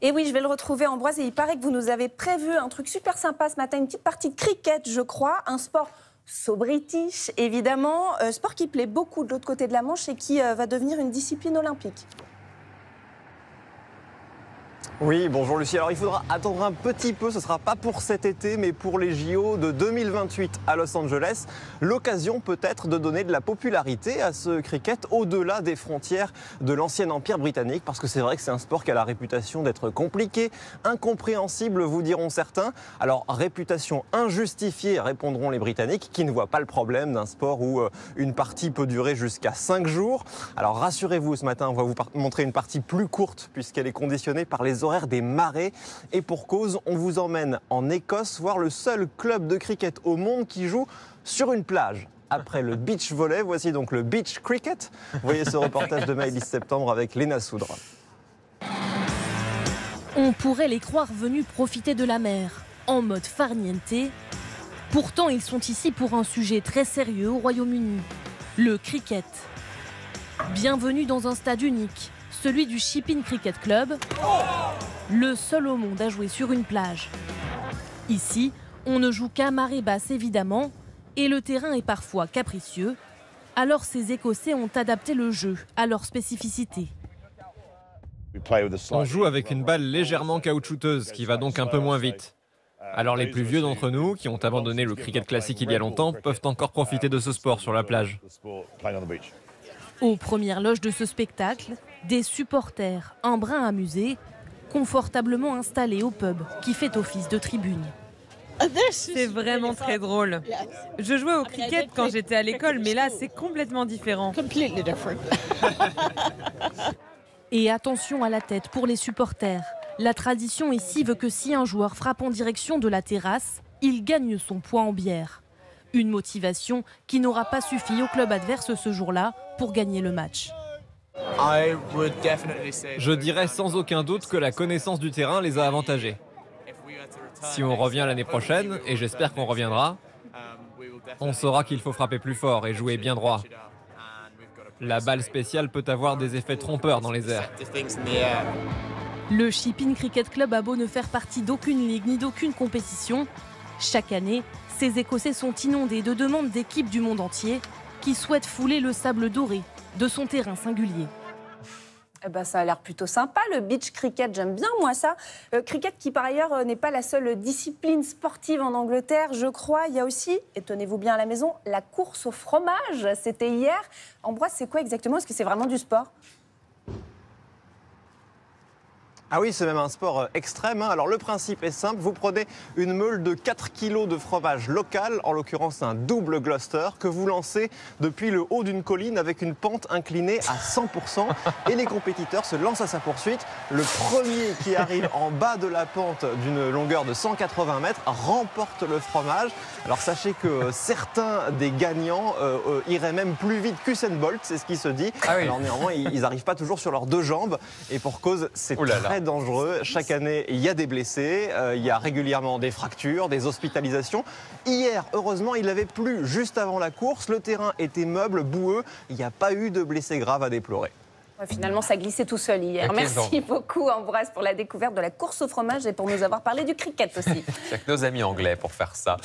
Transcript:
Et oui, je vais le retrouver, Ambroise, et il paraît que vous nous avez prévu un truc super sympa ce matin, une petite partie de cricket, je crois, un sport so british, évidemment, sport qui plaît beaucoup de l'autre côté de la Manche et qui va devenir une discipline olympique. Oui, bonjour Lucie. Alors il faudra attendre un petit peu, ce ne sera pas pour cet été, mais pour les JO de 2028 à Los Angeles. L'occasion peut-être de donner de la popularité à ce cricket au-delà des frontières de l'ancien empire britannique, parce que c'est vrai que c'est un sport qui a la réputation d'être compliqué, incompréhensible, vous diront certains. Alors réputation injustifiée, répondront les Britanniques, qui ne voient pas le problème d'un sport où une partie peut durer jusqu'à 5 jours. Alors rassurez-vous, ce matin, on va vous montrer une partie plus courte, puisqu'elle est conditionnée par les horaires des marées. Et pour cause, on vous emmène en Écosse voir le seul club de cricket au monde qui joue sur une plage. Après le beach volley, voici donc le beach cricket. Vous voyez ce reportage de Maëlys Septembre avec Léna Soudre. On pourrait les croire venus profiter de la mer, en mode farniente. Pourtant, ils sont ici pour un sujet très sérieux au Royaume-Uni, le cricket. Bienvenue dans un stade unique, celui du Shipping Cricket Club, le seul au monde à jouer sur une plage. Ici, on ne joue qu'à marée basse évidemment, et le terrain est parfois capricieux. Alors ces Écossais ont adapté le jeu à leur spécificité. On joue avec une balle légèrement caoutchouteuse qui va donc un peu moins vite. Alors les plus vieux d'entre nous, qui ont abandonné le cricket classique il y a longtemps, peuvent encore profiter de ce sport sur la plage. Aux premières loges de ce spectacle, des supporters, un brin amusés, confortablement installés au pub qui fait office de tribune. C'est vraiment très drôle. Je jouais au cricket quand j'étais à l'école, mais là, c'est complètement différent. Et attention à la tête pour les supporters. La tradition ici veut que si un joueur frappe en direction de la terrasse, il gagne son poids en bière. Une motivation qui n'aura pas suffi au club adverse ce jour-là pour gagner le match. Je dirais sans aucun doute que la connaissance du terrain les a avantagés. Si on revient l'année prochaine, et j'espère qu'on reviendra, on saura qu'il faut frapper plus fort et jouer bien droit. La balle spéciale peut avoir des effets trompeurs dans les airs. Le Shipping Cricket Club a beau ne faire partie d'aucune ligue ni d'aucune compétition, chaque année, ces Écossais sont inondés de demandes d'équipes du monde entier qui souhaitent fouler le sable doré de son terrain singulier. Eh ben, ça a l'air plutôt sympa, le beach cricket, j'aime bien moi ça. Cricket qui par ailleurs n'est pas la seule discipline sportive en Angleterre, je crois. Il y a aussi, et tenez-vous bien à la maison, la course au fromage. C'était hier. Ambroise, c'est quoi exactement? Est-ce que c'est vraiment du sport? Ah oui, c'est même un sport extrême. Alors le principe est simple, vous prenez une meule de 4 kg de fromage local, en l'occurrence un double Gloucester, que vous lancez depuis le haut d'une colline avec une pente inclinée à 100%. Et les compétiteurs se lancent à sa poursuite. Le premier qui arrive en bas de la pente d'une longueur de 180 mètres remporte le fromage. Alors sachez que certains des gagnants iraient même plus vite qu'Usain Bolt, c'est ce qui se dit. Ah oui. Alors néanmoins, ils n'arrivent pas toujours sur leurs deux jambes. Et pour cause, c'est très dangereux. Chaque année, il y a des blessés, il y a régulièrement des fractures, des hospitalisations. Hier, heureusement, il avait plu juste avant la course. Le terrain était meuble, boueux. Il n'y a pas eu de blessés graves à déplorer. Ouais, finalement, ça glissait tout seul hier. Merci beaucoup, Ambroise, pour la découverte de la course au fromage et pour nous avoir parlé du cricket aussi. C'est avec nos amis anglais pour faire ça.